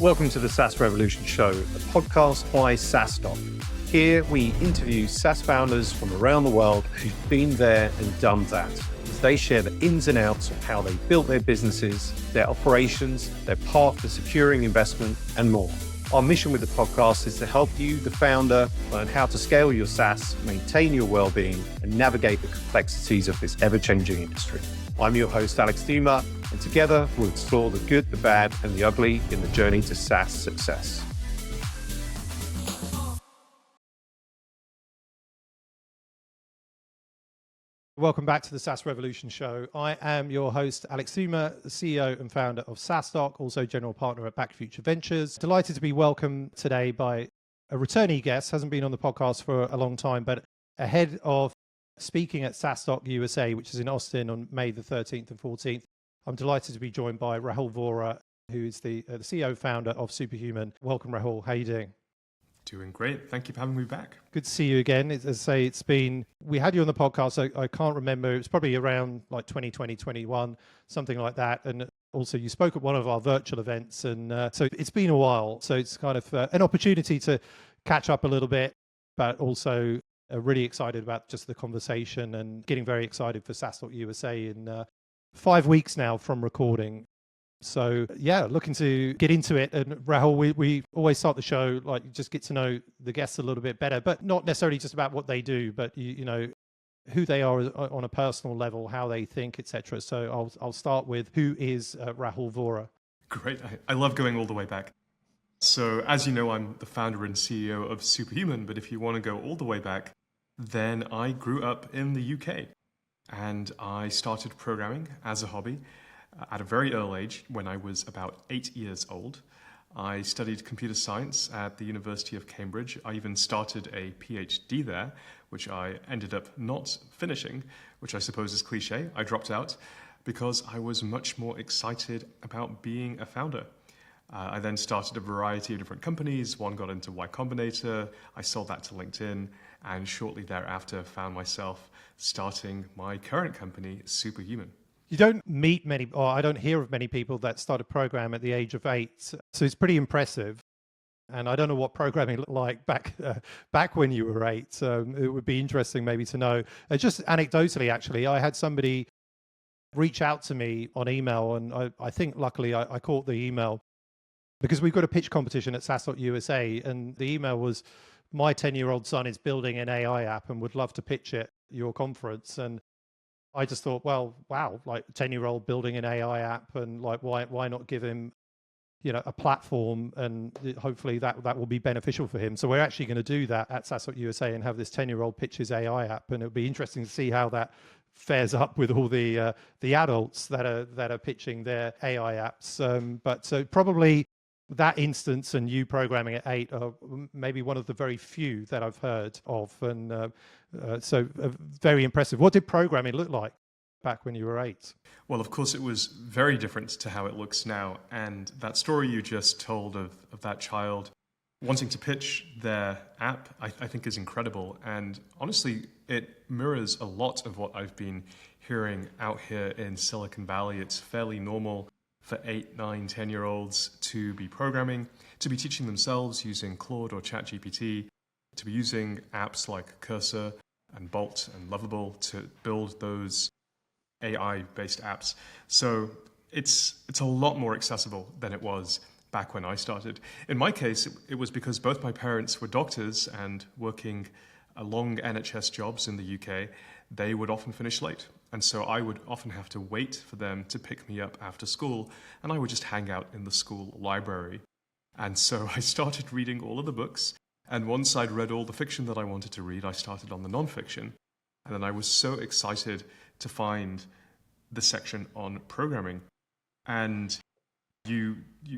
Welcome to the SaaS Revolution Show, a podcast by SaaStock. Here we interview SaaS founders from around the world who've been there and done that, as they share the ins and outs of how they built their businesses, their operations, their path to securing investment, and more. Our mission with the podcast is to help you, the founder, learn how to scale your SaaS, maintain your well-being, and navigate the complexities of this ever-changing industry. I'm your host, Alex Dima, and together we'll explore the good, the bad, and the ugly in the journey to SaaS success. Welcome back to the SaaS Revolution Show. I am your host, Alex Dima, the CEO and founder of SaaStock, also general partner at Back to Future Ventures. Delighted to be welcomed today by a returnee guest, hasn't been on the podcast for a long time, but ahead of speaking at SaaStock USA, which is in Austin on May the 13th and 14th, I'm delighted to be joined by Rahul Vohra, who is the CEO founder of Superhuman. Welcome, Rahul. How are you doing? Doing great. Thank you for having me back. Good to see you again. As I say, we had you on the podcast. I can't remember. It was probably around like 2020, 21, something like that. And also you spoke at one of our virtual events. And so it's been a while. So it's kind of an opportunity to catch up a little bit, but also really excited about just the conversation and getting very excited for SaaStock USA in 5 weeks now from recording. So yeah, looking to get into it. And Rahul, we always start the show like just get to know the guests a little bit better, but not necessarily just about what they do, but you know who they are on a personal level, how they think, etc. So I'll start with who is Rahul Vohra. Great. I love going all the way back. So as you know, I'm the founder and CEO of Superhuman, but if you want to go all the way back, then I grew up in the UK and I started programming as a hobby. At a very early age, when I was about 8 years old, I studied computer science at the University of Cambridge. I even started a PhD there, which I ended up not finishing, which I suppose is cliche. I dropped out because I was much more excited about being a founder. I then started a variety of different companies. One got into Y Combinator. I sold that to LinkedIn, and shortly thereafter found myself starting my current company, Superhuman. You don't meet many, or I don't hear of many people that started programming at the age of 8. So it's pretty impressive. And I don't know what programming looked like back when you were 8. So it would be interesting maybe to know. Just anecdotally, actually, I had somebody reach out to me on email, and I think luckily I caught the email because we've got a pitch competition at SaaStock USA, and the email was, my 10-year-old son is building an AI app and would love to pitch it at your conference. And I just thought, well, wow, like 10-year-old building an AI app, and like why not give him, a platform, and hopefully that will be beneficial for him. So we're actually going to do that at SaaStock USA and have this 10-year-old pitch his AI app, and it'll be interesting to see how that fares up with all the adults that are pitching their AI apps. But so probably that instance and you programming at 8 are maybe one of the very few that I've heard of, and so very impressive. What did programming look like back when you were 8? Well, of course, it was very different to how it looks now. And that story you just told of that child wanting to pitch their app, I think is incredible. And honestly, it mirrors a lot of what I've been hearing out here in Silicon Valley. It's fairly normal for 8, 9, 10-year-olds to be programming, to be teaching themselves using Claude or ChatGPT, to be using apps like Cursor and Bolt and Lovable to build those AI-based apps. So it's a lot more accessible than it was back when I started. In my case, it was because both my parents were doctors and working long NHS jobs in the UK. They would often finish late. And so I would often have to wait for them to pick me up after school, and I would just hang out in the school library. And so I started reading all of the books, and once I'd read all the fiction that I wanted to read, I started on the nonfiction. And then I was so excited to find the section on programming. And you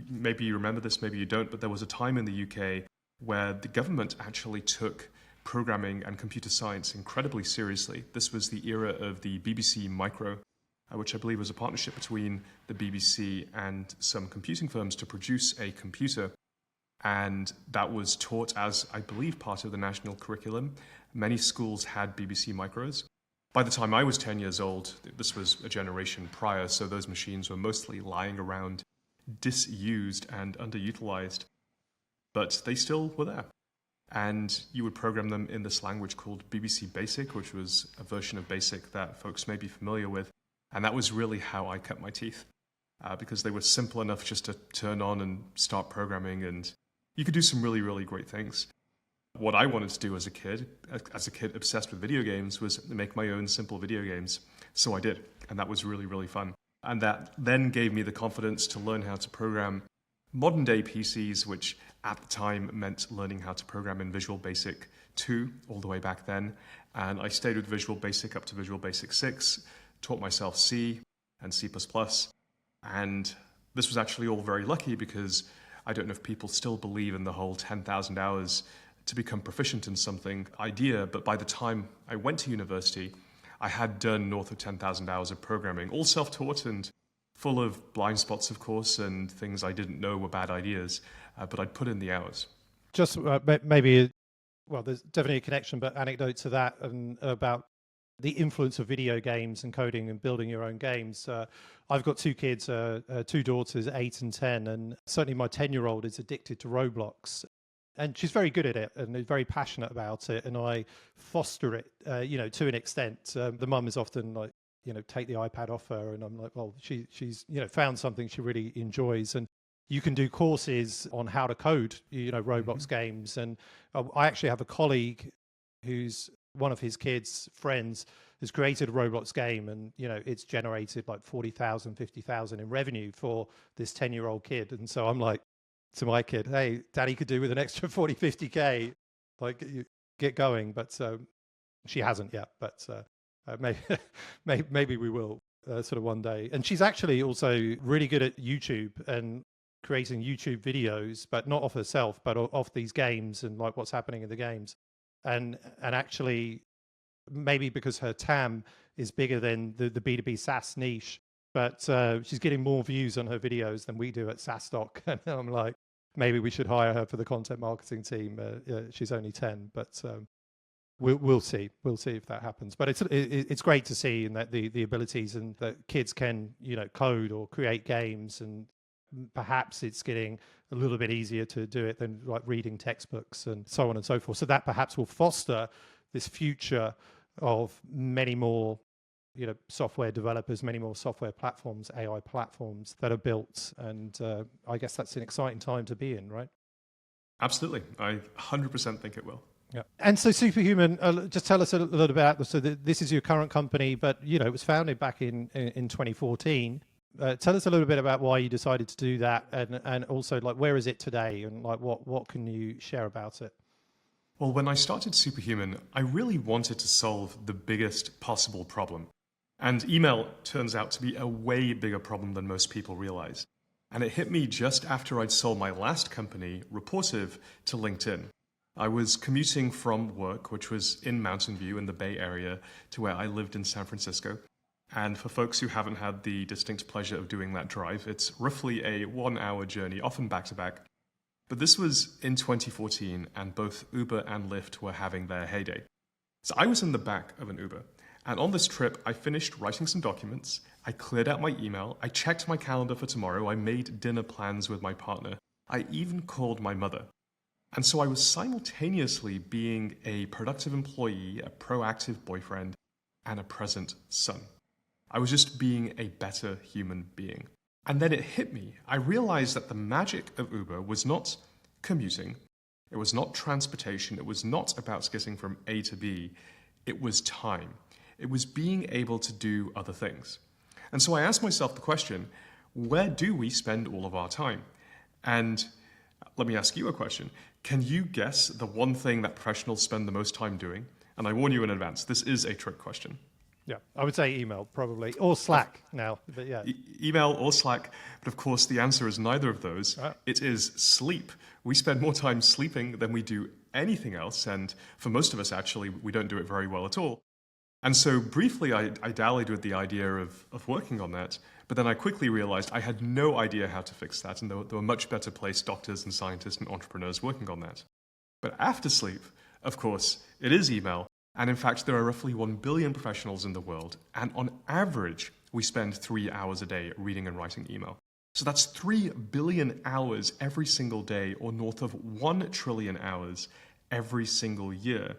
maybe you remember this, maybe you don't, but there was a time in the UK where the government actually took programming and computer science incredibly seriously. This was the era of the BBC Micro, which I believe was a partnership between the BBC and some computing firms to produce a computer. And that was taught as, I believe, part of the national curriculum. Many schools had BBC Micros. By the time I was 10 years old, this was a generation prior, so those machines were mostly lying around disused and underutilized, but they still were there. And you would program them in this language called BBC Basic, which was a version of Basic that folks may be familiar with. And that was really how I cut my teeth, because they were simple enough just to turn on and start programming, and you could do some really, really great things. What I wanted to do as a kid obsessed with video games, was make my own simple video games. So I did, and that was really, really fun. And that then gave me the confidence to learn how to program modern day PCs, which at the time meant learning how to program in Visual Basic 2 all the way back then. And I stayed with Visual Basic up to Visual Basic 6, taught myself C and C++. And this was actually all very lucky, because I don't know if people still believe in the whole 10,000 hours to become proficient in something idea, but by the time I went to university, I had done north of 10,000 hours of programming, all self-taught and full of blind spots, of course, and things I didn't know were bad ideas, but I'd put in the hours. Just maybe, well, there's definitely a connection, but anecdote to that, and about the influence of video games and coding and building your own games. I've got two kids, two daughters, 8 and 10, and certainly my 10-year-old is addicted to Roblox. And she's very good at it and is very passionate about it. And I foster it, to an extent. The mum is often like, take the iPad off her. And I'm like, well, she's found something she really enjoys. And you can do courses on how to code, Roblox games. And I actually have a colleague who's one of his kids' friends has created a Roblox game, and it's generated like 40,000, 50,000 in revenue for this 10-year-old kid. And so I'm like to my kid, hey, daddy could do with an extra 40, 50K, like you get going. But she hasn't yet, but maybe we will sort of one day. And she's actually also really good at YouTube and creating YouTube videos, but not of herself, but of these games and like what's happening in the games. And actually, maybe because her TAM is bigger than the B2B SaaS niche, but she's getting more views on her videos than we do at SaaStock. And I'm like, maybe we should hire her for the content marketing team. She's only 10, but we'll see. We'll see if that happens. But it's great to see, and that the abilities, and that kids can code or create games, and perhaps it's getting a little bit easier to do it than like reading textbooks and so on and so forth. So that perhaps will foster this future of many more software developers, many more software platforms, AI platforms that are built. And I guess that's an exciting time to be in, right? Absolutely. I 100% think it will. Yeah. And so Superhuman, just tell us a little about, so this is your current company, but it was founded back in 2014. Tell us a little bit about why you decided to do that, and also like where is it today, and like what can you share about it? Well, when I started Superhuman, I really wanted to solve the biggest possible problem. And email turns out to be a way bigger problem than most people realize. And it hit me just after I'd sold my last company, Reportive, to LinkedIn. I was commuting from work, which was in Mountain View in the Bay Area, to where I lived in San Francisco. And for folks who haven't had the distinct pleasure of doing that drive, it's roughly a 1-hour journey, often back to back. But this was in 2014, and both Uber and Lyft were having their heyday. So I was in the back of an Uber, and on this trip, I finished writing some documents, I cleared out my email, I checked my calendar for tomorrow, I made dinner plans with my partner, I even called my mother. And so I was simultaneously being a productive employee, a proactive boyfriend, and a present son. I was just being a better human being. And then it hit me. I realized that the magic of Uber was not commuting. It was not transportation. It was not about getting from A to B. It was time. It was being able to do other things. And so I asked myself the question, where do we spend all of our time? And let me ask you a question. Can you guess the one thing that professionals spend the most time doing? And I warn you in advance, this is a trick question. Yeah, I would say email probably, or Slack now, but yeah. Email or Slack, but of course the answer is neither of those. It is sleep. We spend more time sleeping than we do anything else, and for most of us actually, we don't do it very well at all. And so briefly I dallied with the idea of working on that, but then I quickly realized I had no idea how to fix that, and there were much better placed doctors and scientists and entrepreneurs working on that. But after sleep, of course, it is email. And in fact, there are roughly 1 billion professionals in the world, and on average, we spend 3 hours a day reading and writing email. So that's 3 billion hours every single day, or north of 1 trillion hours every single year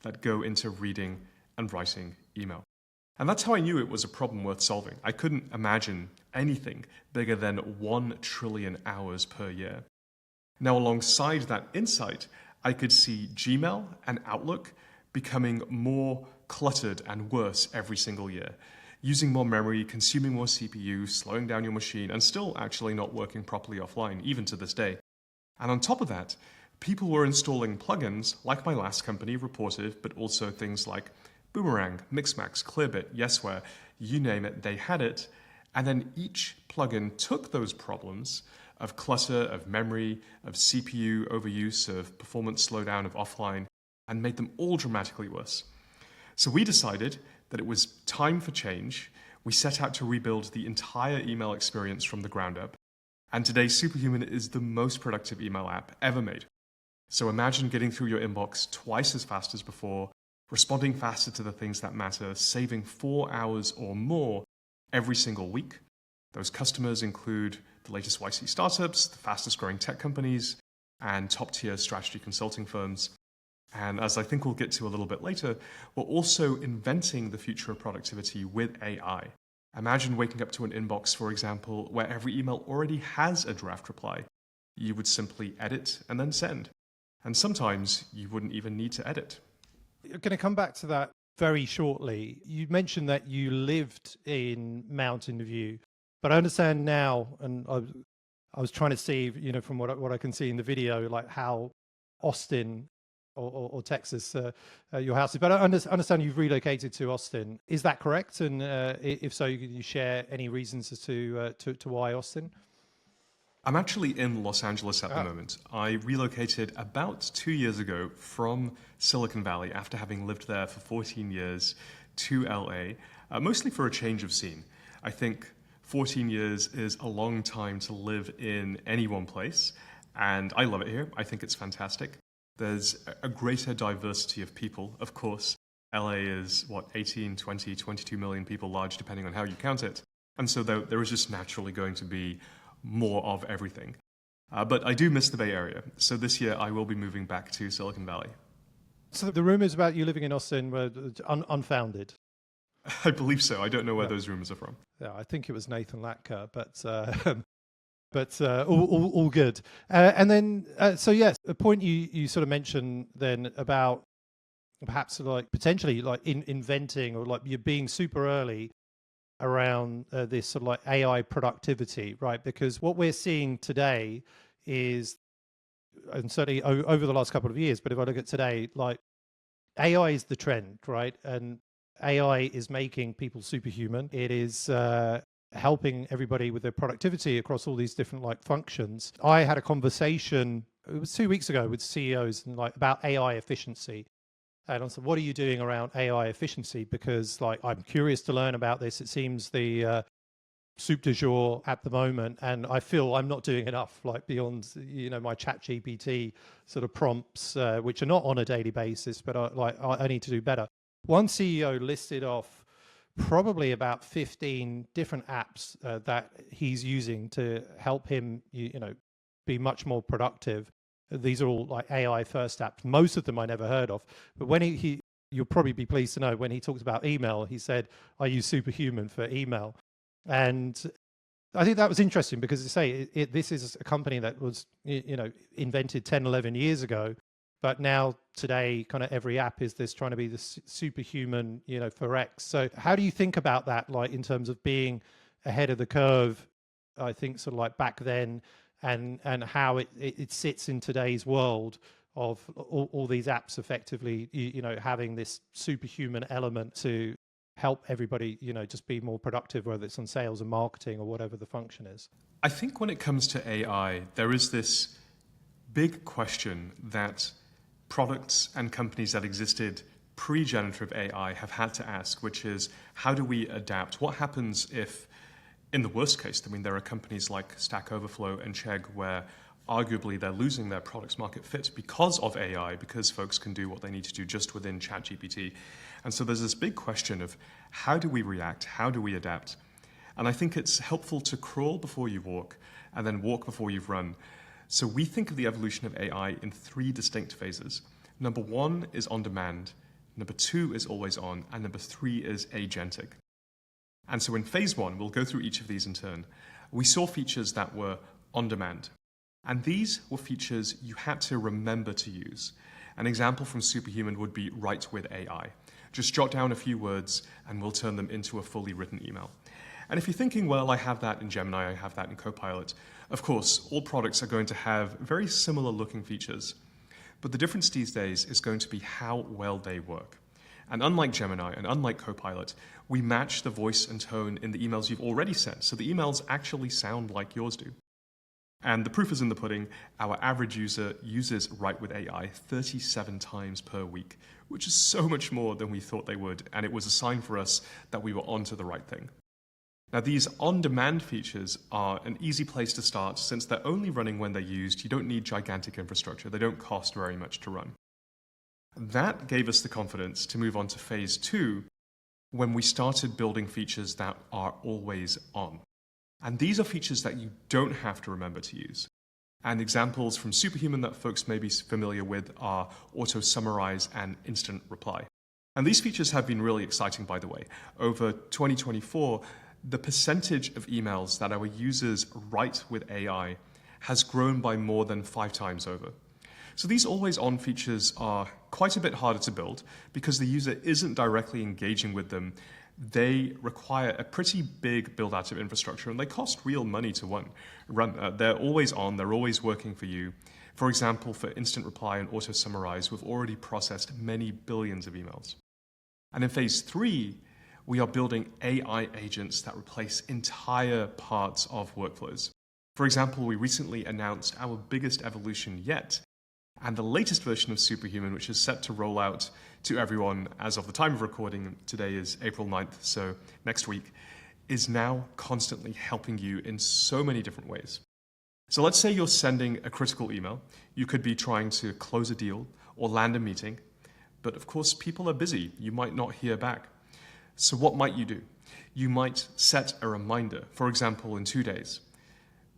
that go into reading and writing email. And that's how I knew it was a problem worth solving. I couldn't imagine anything bigger than 1 trillion hours per year. Now, alongside that insight, I could see Gmail and Outlook becoming more cluttered and worse every single year, using more memory, consuming more CPU, slowing down your machine, and still actually not working properly offline, even to this day. And on top of that, people were installing plugins like my last company reported, but also things like Boomerang, Mixmax, Clearbit, Yesware, you name it, they had it. And then each plugin took those problems of clutter, of memory, of CPU overuse, of performance slowdown, of offline, and made them all dramatically worse. So we decided that it was time for change. We set out to rebuild the entire email experience from the ground up. And today, Superhuman is the most productive email app ever made. So imagine getting through your inbox twice as fast as before, responding faster to the things that matter, saving 4 hours or more every single week. Those customers include the latest YC startups, the fastest growing tech companies, and top tier strategy consulting firms. And as I think we'll get to a little bit later, we're also inventing the future of productivity with AI. Imagine waking up to an inbox, for example, where every email already has a draft reply. You would simply edit and then send. And sometimes you wouldn't even need to edit. I'm going to come back to that very shortly. You mentioned that you lived in Mountain View, but I understand now, and I was trying to see, from what I can see in the video, like how Austin or Texas your house is. But I understand you've relocated to Austin. Is that correct? And if so, can you share any reasons as to why Austin? I'm actually in Los Angeles at the moment. I relocated about 2 years ago from Silicon Valley after having lived there for 14 years to LA, mostly for a change of scene. I think 14 years is a long time to live in any one place, and I love it here. I think it's fantastic. There's a greater diversity of people, of course. LA is, 18, 20, 22 million people large, depending on how you count it. And so there is just naturally going to be more of everything. But I do miss the Bay Area. So this year I will be moving back to Silicon Valley. So the rumors about you living in Austin were unfounded? I believe so. I don't know where those rumors are from. Yeah, I think it was Nathan Latka, but all good. And then, so yes, the point you sort of mentioned then about perhaps like potentially like inventing or like you're being super early around this sort of like AI productivity, right? Because what we're seeing today is, and certainly over the last couple of years, but if I look at today, like AI is the trend, right? And AI is making people superhuman. It is helping everybody with their productivity across all these different like functions. I had a conversation, it was 2 weeks ago, with CEOs and like about AI efficiency. And I said, what are you doing around AI efficiency? Because like I'm curious to learn about this. It seems the soup du jour at the moment, and I feel I'm not doing enough, like beyond my ChatGPT sort of prompts, which are not on a daily basis, but I need to do better. One CEO listed off probably about 15 different apps that he's using to help him, be much more productive. These are all like AI first apps. Most of them I never heard of. But when you'll probably be pleased to know, when he talked about email, he said, I use Superhuman for email. And I think that was interesting because this is a company that was, invented 10, 11 years ago. But now today, kind of every app is this trying to be the superhuman, for X. So how do you think about that, like in terms of being ahead of the curve, I think sort of like back then, and how it sits in today's world of all these apps effectively, having this superhuman element to help everybody, just be more productive, whether it's on sales and marketing or whatever the function is? I think when it comes to AI, there is this big question that products and companies that existed pre-generative AI have had to ask, which is, how do we adapt? What happens if, in the worst case, there are companies like Stack Overflow and Chegg where arguably they're losing their product's market fit because of AI, because folks can do what they need to do just within ChatGPT. And so there's this big question of how do we react? How do we adapt? And I think it's helpful to crawl before you walk and then walk before you've run. So we think of the evolution of AI in 3 distinct phases. Number 1 is on demand. Number 2 is always on. And number 3 is agentic. And so in phase 1, we'll go through each of these in turn. We saw features that were on demand. And these were features you had to remember to use. An example from Superhuman would be write with AI. Just jot down a few words and we'll turn them into a fully written email. And if you're thinking, well, I have that in Gemini, I have that in Copilot, of course, all products are going to have very similar looking features. But the difference these days is going to be how well they work. And unlike Gemini and unlike Copilot, we match the voice and tone in the emails you've already sent, so the emails actually sound like yours do. And the proof is in the pudding. Our average user uses Write with AI 37 times per week, which is so much more than we thought they would, and it was a sign for us that we were onto the right thing. Now, these on-demand features are an easy place to start since they're only running when they're used. You don't need gigantic infrastructure. They don't cost very much to run. That gave us the confidence to move on to phase 2 when we started building features that are always on. And these are features that you don't have to remember to use. And examples from Superhuman that folks may be familiar with are auto-summarize and instant reply. And these features have been really exciting, by the way. Over 2024, the percentage of emails that our users write with AI has grown by more than 5 times over. So these always-on features are quite a bit harder to build because the user isn't directly engaging with them. They require a pretty big build-out of infrastructure, and they cost real money to run. They're always on, they're always working for you. For example, for instant reply and auto-summarize, we've already processed many billions of emails. And in phase 3, we are building AI agents that replace entire parts of workflows. For example, we recently announced our biggest evolution yet, and the latest version of Superhuman, which is set to roll out to everyone as of the time of recording, today is April 9th, so next week, is now constantly helping you in so many different ways. So let's say you're sending a critical email. You could be trying to close a deal or land a meeting, but of course people are busy. You might not hear back. So what might you do? You might set a reminder, for example, in 2 days.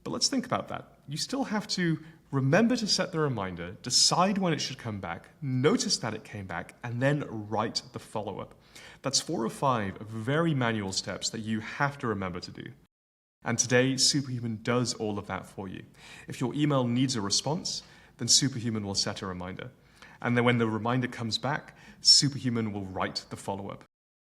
But let's think about that. You still have to remember to set the reminder, decide when it should come back, notice that it came back, and then write the follow-up. That's 4 or 5 very manual steps that you have to remember to do. And today, Superhuman does all of that for you. If your email needs a response, then Superhuman will set a reminder. And then when the reminder comes back, Superhuman will write the follow-up.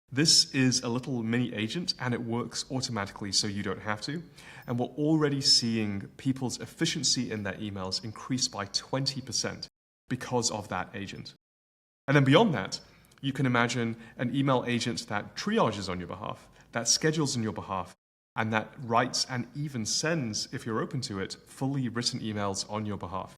This is a little mini agent, and it works automatically so you don't have to. And we're already seeing people's efficiency in their emails increase by 20% because of that agent. And then beyond that, you can imagine an email agent that triages on your behalf, that schedules on your behalf, and that writes and even sends, if you're open to it, fully written emails on your behalf.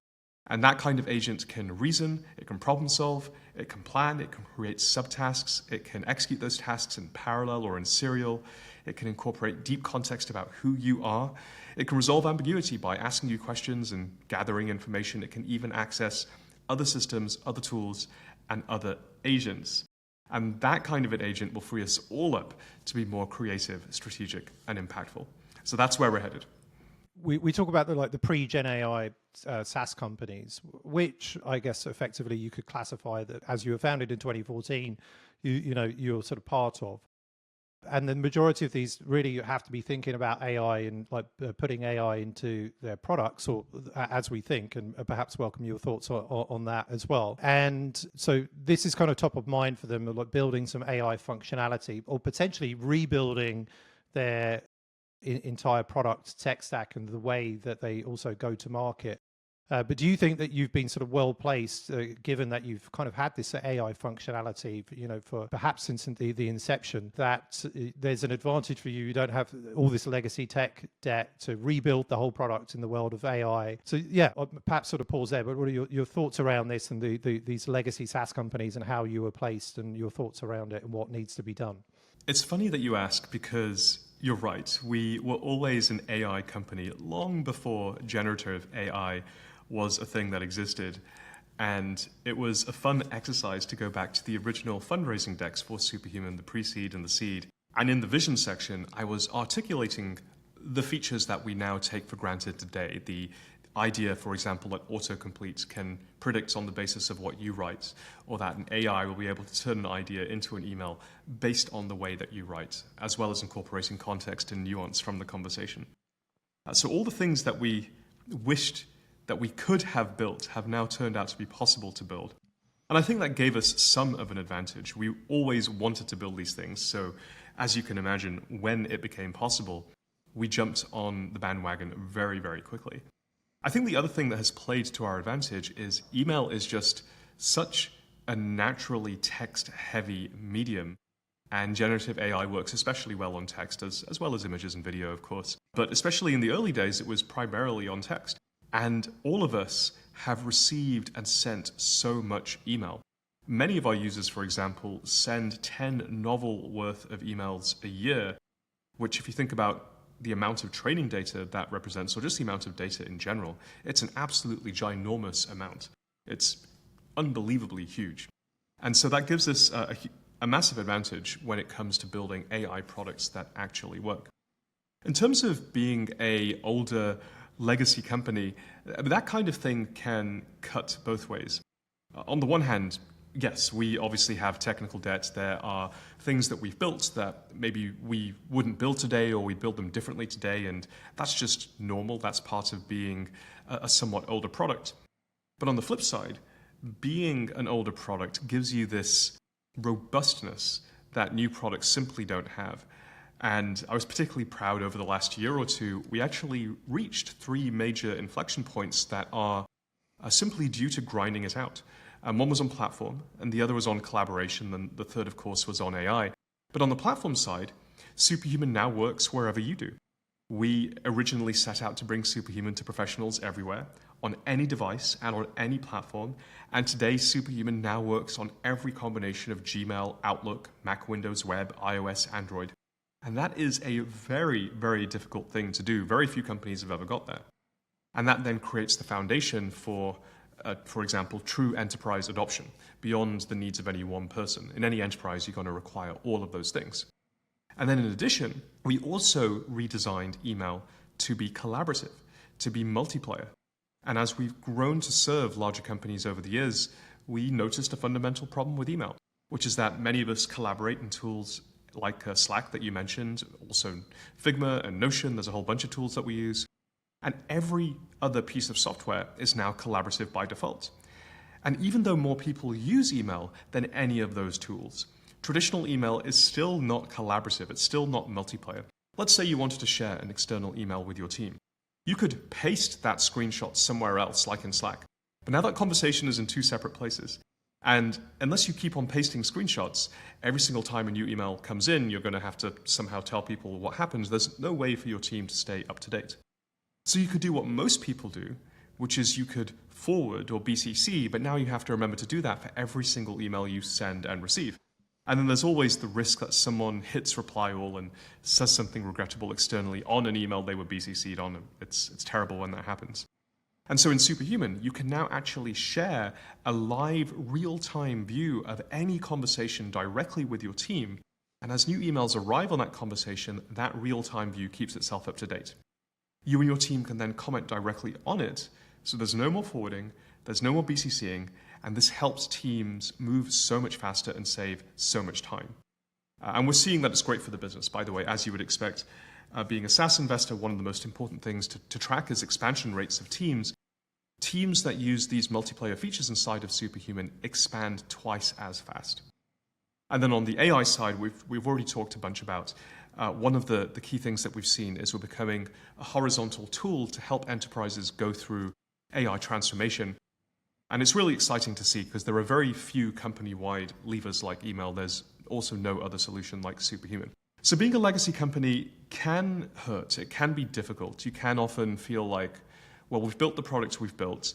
And that kind of agent can reason, it can problem solve, it can plan, it can create subtasks, it can execute those tasks in parallel or in serial, it can incorporate deep context about who you are, it can resolve ambiguity by asking you questions and gathering information, it can even access other systems, other tools, and other agents. And that kind of an agent will free us all up to be more creative, strategic, and impactful. So that's where we're headed. We talk about the pre-Gen AI SaaS companies, which I guess effectively you could classify that as you were founded in 2014, you're sort of part of. And the majority of these really have to be thinking about AI and putting AI into their products, or as we think, and perhaps welcome your thoughts on that as well. And so this is kind of top of mind for them, like building some AI functionality or potentially rebuilding their entire product tech stack and the way that they also go to market. But do you think that you've been sort of well placed, given that you've kind of had this AI functionality, for perhaps since the inception, that there's an advantage for you? You don't have all this legacy tech debt to rebuild the whole product in the world of AI. So yeah, perhaps sort of pause there. But what are your thoughts around this and these legacy SaaS companies and how you were placed and your thoughts around it and what needs to be done? It's funny that you ask because you're right. We were always an AI company long before generative AI was a thing that existed. And it was a fun exercise to go back to the original fundraising decks for Superhuman, the pre-seed and the seed, And in the vision section, I was articulating the features that we now take for granted today. The idea, for example, that autocomplete can predict on the basis of what you write, or that an AI will be able to turn an idea into an email based on the way that you write, as well as incorporating context and nuance from the conversation. So all the things that we wished that we could have built have now turned out to be possible to build. And I think that gave us some of an advantage. We always wanted to build these things, so as you can imagine, when it became possible, we jumped on the bandwagon very, very quickly. I think the other thing that has played to our advantage is email is just such a naturally text-heavy medium, and generative AI works especially well on text, as well as images and video, of course. But especially in the early days, it was primarily on text. And all of us have received and sent so much email. Many of our users, for example, send 10 novel worth of emails a year, which if you think about the amount of training data that represents, or just the amount of data in general, it's an absolutely ginormous amount. It's unbelievably huge. And so that gives us a massive advantage when it comes to building AI products that actually work. In terms of being an older legacy company, that kind of thing can cut both ways. On the one hand, yes, we obviously have technical debt. There are things that we've built that maybe we wouldn't build today, or we build them differently today, and that's just normal. That's part of being a somewhat older product. But on the flip side, being an older product gives you this robustness that new products simply don't have. And I was particularly proud over the last year or two, we actually reached 3 major inflection points that are simply due to grinding it out. One was on platform, and the other was on collaboration, and the third, of course, was on AI. But on the platform side, Superhuman now works wherever you do. We originally set out to bring Superhuman to professionals everywhere, on any device and on any platform, and today Superhuman now works on every combination of Gmail, Outlook, Mac, Windows, Web, iOS, Android. And that is a very, very difficult thing to do. Very few companies have ever got there. And that then creates the foundation for example, true enterprise adoption beyond the needs of any one person. In any enterprise, you're going to require all of those things. And then in addition, we also redesigned email to be collaborative, to be multiplayer. And as we've grown to serve larger companies over the years, we noticed a fundamental problem with email, which is that many of us collaborate in tools like Slack that you mentioned, also Figma and Notion. There's a whole bunch of tools that we use. And every other piece of software is now collaborative by default. And even though more people use email than any of those tools, traditional email is still not collaborative. It's still not multiplayer. Let's say you wanted to share an external email with your team. You could paste that screenshot somewhere else, like in Slack. But now that conversation is in 2 separate places. And unless you keep on pasting screenshots, every single time a new email comes in, you're going to have to somehow tell people what happened. There's no way for your team to stay up to date. So you could do what most people do, which is you could forward or BCC, but now you have to remember to do that for every single email you send and receive. And then there's always the risk that someone hits reply all and says something regrettable externally on an email they were BCC'd on. It's terrible when that happens. And so in Superhuman, you can now actually share a live, real-time view of any conversation directly with your team. And as new emails arrive on that conversation, that real-time view keeps itself up to date. You and your team can then comment directly on it, so there's no more forwarding, there's no more BCCing, and this helps teams move so much faster and save so much time. And we're seeing that it's great for the business, by the way, as you would expect. Being a SaaS investor, one of the most important things to track is expansion rates of teams. Teams that use these multiplayer features inside of Superhuman expand twice as fast. And then on the AI side, we've already talked a bunch about. One of the key things that we've seen is we're becoming a horizontal tool to help enterprises go through AI transformation. And it's really exciting to see because there are very few company-wide levers like email. There's also no other solution like Superhuman. So being a legacy company can hurt. It can be difficult. You can often feel like, well, we've built the products we've built,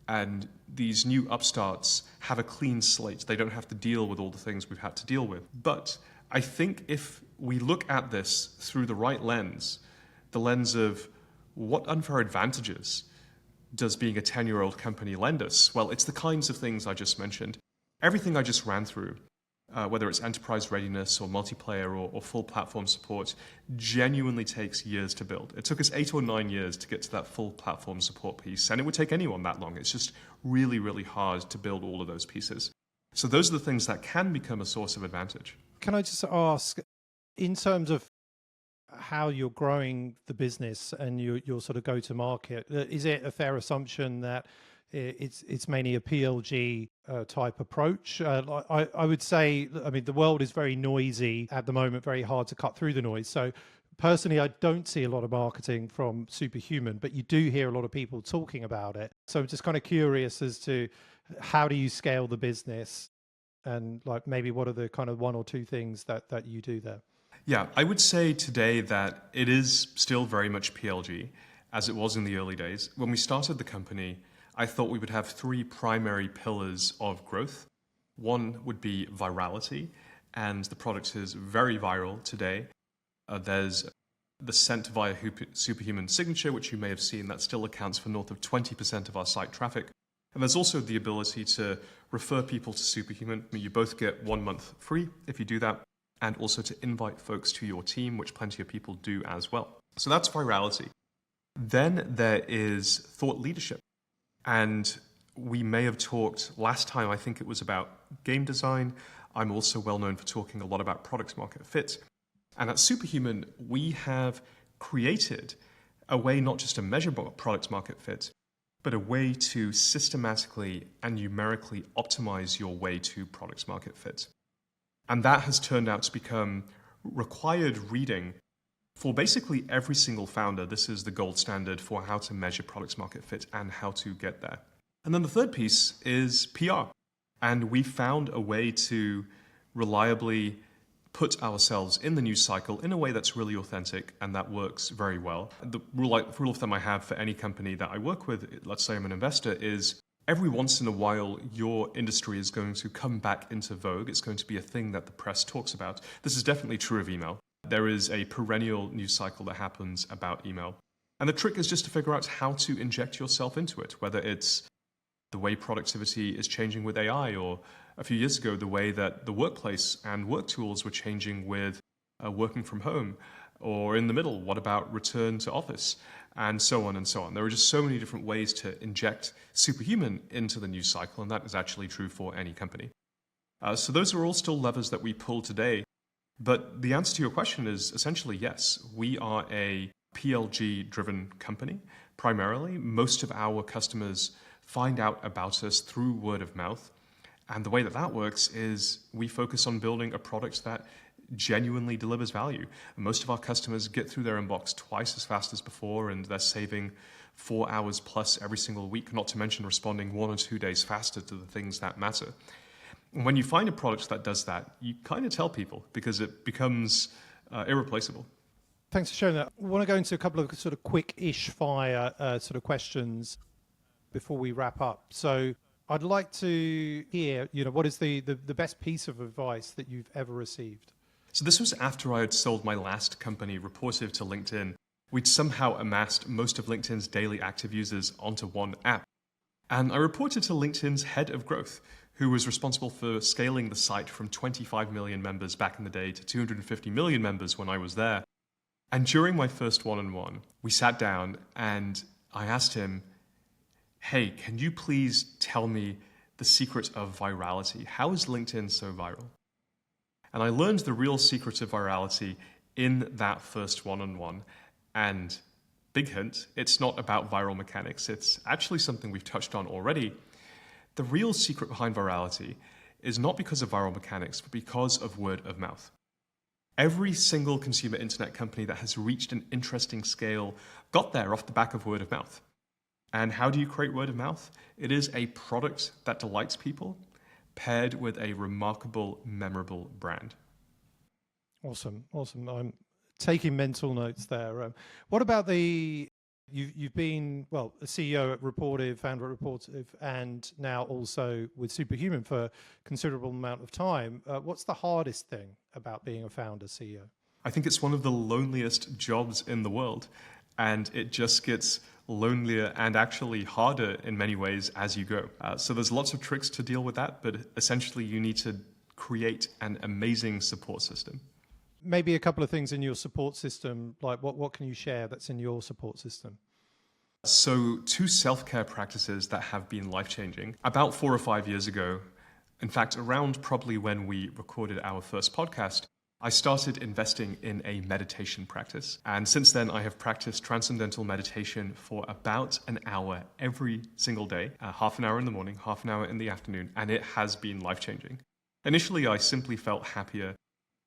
and these new upstarts have a clean slate. They don't have to deal with all the things we've had to deal with. But I think if we look at this through the right lens, the lens of what unfair advantages does being a 10-year-old company lend us? Well, it's the kinds of things I just mentioned. Everything I just ran through whether it's enterprise readiness or multiplayer or full platform support, genuinely takes years to build. It took us 8 or 9 years to get to that full platform support piece, and it would take anyone that long. It's just really, really hard to build all of those pieces. So those are the things that can become a source of advantage. Can I just ask, in terms of how you're growing the business and your sort of go-to-market, is it a fair assumption that it's mainly a PLG type approach? I would say, I mean, the world is very noisy at the moment, very hard to cut through the noise. So personally, I don't see a lot of marketing from Superhuman, but you do hear a lot of people talking about it. So I'm just kind of curious as to how do you scale the business, and like maybe what are the kind of 1 or 2 things that you do there? Yeah, I would say today that it is still very much PLG, as it was in the early days. When we started the company, I thought we would have 3 primary pillars of growth. One would be virality, and the product is very viral today. There's the sent via Superhuman signature, which you may have seen, that still accounts for north of 20% of our site traffic. And there's also the ability to refer people to Superhuman. You both get 1 month free if you do that, and also to invite folks to your team, which plenty of people do as well. So that's virality. Then there is thought leadership. And we may have talked last time, I think it was about game design. I'm also well known for talking a lot about product market fit. And at Superhuman, we have created a way not just to measure product market fit, but a way to systematically and numerically optimize your way to product market fit. And that has turned out to become required reading for basically every single founder. This is the gold standard for how to measure product market fit and how to get there. And then the third piece is PR. And we found a way to reliably put ourselves in the news cycle in a way that's really authentic and that works very well. The rule of thumb I have for any company that I work with, let's say I'm an investor, is every once in a while, your industry is going to come back into vogue. It's going to be a thing that the press talks about. This is definitely true of email. There is a perennial news cycle that happens about email. And the trick is just to figure out how to inject yourself into it, whether it's the way productivity is changing with AI, or a few years ago, the way that the workplace and work tools were changing with working from home, or in the middle, what about return to office? And so on and so on. There are just so many different ways to inject Superhuman into the news cycle, and that is actually true for any company. So those are all still levers that we pull today. But the answer to your question is essentially yes. We are a PLG-driven company, primarily. Most of our customers find out about us through word of mouth. And the way that that works is we focus on building a product that genuinely delivers value. Most of our customers get through their inbox twice as fast as before, and they're saving 4 hours plus every single week, not to mention responding 1 or 2 days faster to the things that matter. And when you find a product that does that, you kind of tell people because it becomes irreplaceable. Thanks for sharing that. I want to go into a couple of sort of quick-ish fire sort of questions before we wrap up. So I'd like to hear, what is the best piece of advice that you've ever received? So this was after I had sold my last company, Reportive, to LinkedIn. We'd somehow amassed most of LinkedIn's daily active users onto one app. And I reported to LinkedIn's head of growth, who was responsible for scaling the site from 25 million members back in the day to 250 million members when I was there. And during my first one-on-one, we sat down and I asked him, hey, can you please tell me the secret of virality? How is LinkedIn so viral? And I learned the real secret of virality in that first one-on-one. And big hint, it's not about viral mechanics. It's actually something we've touched on already. The real secret behind virality is not because of viral mechanics, but because of word of mouth. Every single consumer internet company that has reached an interesting scale got there off the back of word of mouth. And how do you create word of mouth? It is a product that delights people, paired with a remarkable, memorable brand. Awesome. I'm taking mental notes there. What about you've been, a CEO at Reportive, founder at Reportive, and now also with Superhuman for a considerable amount of time. What's the hardest thing about being a founder CEO? I think it's one of the loneliest jobs in the world, and it just gets lonelier and actually harder in many ways as you go. So there's lots of tricks to deal with that, but essentially you need to create an amazing support system. Maybe a couple of things in your support system, like what can you share that's in your support system? So 2 self-care practices that have been life-changing. About 4 or 5 years ago, in fact, around probably when we recorded our first podcast, I started investing in a meditation practice. And since then, I have practiced transcendental meditation for about an hour every single day, half an hour in the morning, half an hour in the afternoon, and it has been life-changing. Initially, I simply felt happier,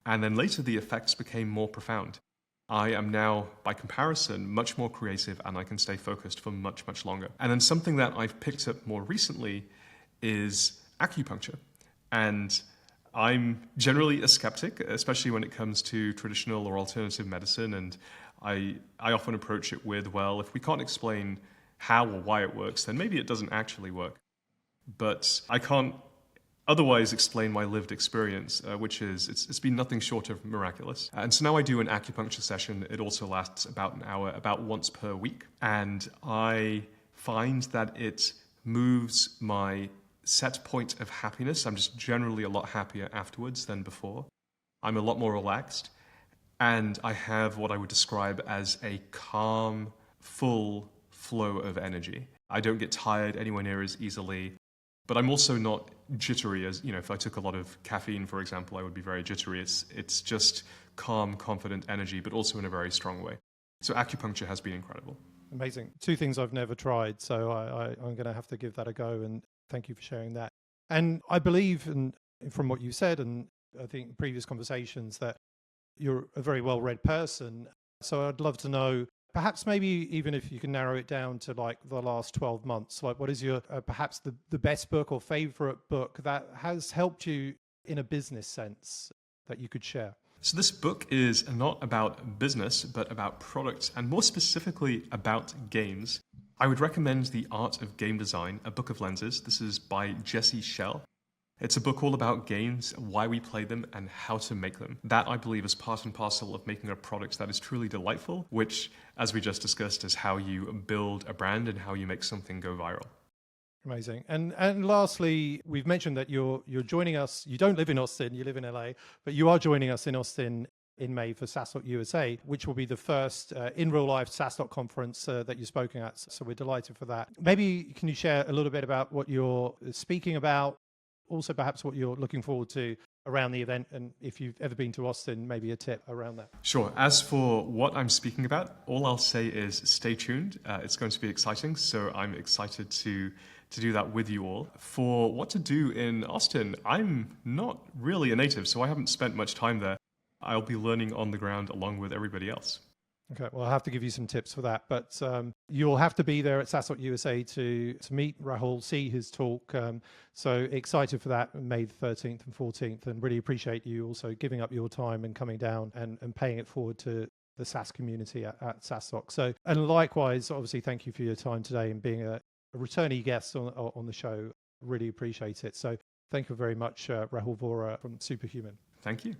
and then later the effects became more profound. I am now, by comparison, much more creative, and I can stay focused for much, much longer. And then something that I've picked up more recently is acupuncture. And I'm generally a skeptic, especially when it comes to traditional or alternative medicine. And I often approach it with, well, if we can't explain how or why it works, then maybe it doesn't actually work. But I can't otherwise explain my lived experience, which is it's been nothing short of miraculous. And so now I do an acupuncture session. It also lasts about an hour, about once per week. And I find that it moves my set point of happiness. I'm just generally a lot happier afterwards than before. I'm a lot more relaxed. And I have what I would describe as a calm, full flow of energy. I don't get tired anywhere near as easily. But I'm also not jittery, as if I took a lot of caffeine, for example, I would be very jittery. It's just calm, confident energy, but also in a very strong way. So acupuncture has been incredible. Amazing. 2 things I've never tried, so I'm going to have to give that a go, and thank you for sharing that. And I believe, and from what you said, and I think in previous conversations, that you're a very well-read person. So I'd love to know, perhaps maybe even if you can narrow it down to like the last 12 months, like what is your perhaps the best book or favorite book that has helped you in a business sense that you could share? So this book is not about business, but about products, and more specifically about games. I would recommend The Art of Game Design, A Book of Lenses. This is by Jesse Schell. It's a book all about games, why we play them, and how to make them. That, I believe, is part and parcel of making a product that is truly delightful, which, as we just discussed, is how you build a brand and how you make something go viral. Amazing. And lastly, we've mentioned that you're joining us. You don't live in Austin, you live in LA, but you are joining us in Austin in May for SaaStock USA, which will be the first in real life SaaStock conference that you're speaking at. So we're delighted for that. Maybe can you share a little bit about what you're speaking about? Also, perhaps what you're looking forward to around the event, and if you've ever been to Austin, maybe a tip around that. Sure. As for what I'm speaking about, all I'll say is stay tuned. It's going to be exciting, so I'm excited to do that with you all. For what to do in Austin, I'm not really a native, so I haven't spent much time there. I'll be learning on the ground along with everybody else. Okay, well, I'll have to give you some tips for that, but you'll have to be there at SaaStock USA to meet Rahul, see his talk. So excited for that, May the 13th and 14th, and really appreciate you also giving up your time and coming down and paying it forward to the SaaS community at SaaStock. So, and likewise, obviously, thank you for your time today and being a returnee guest on the show. Really appreciate it. So thank you very much, Rahul Vohra from Superhuman. Thank you.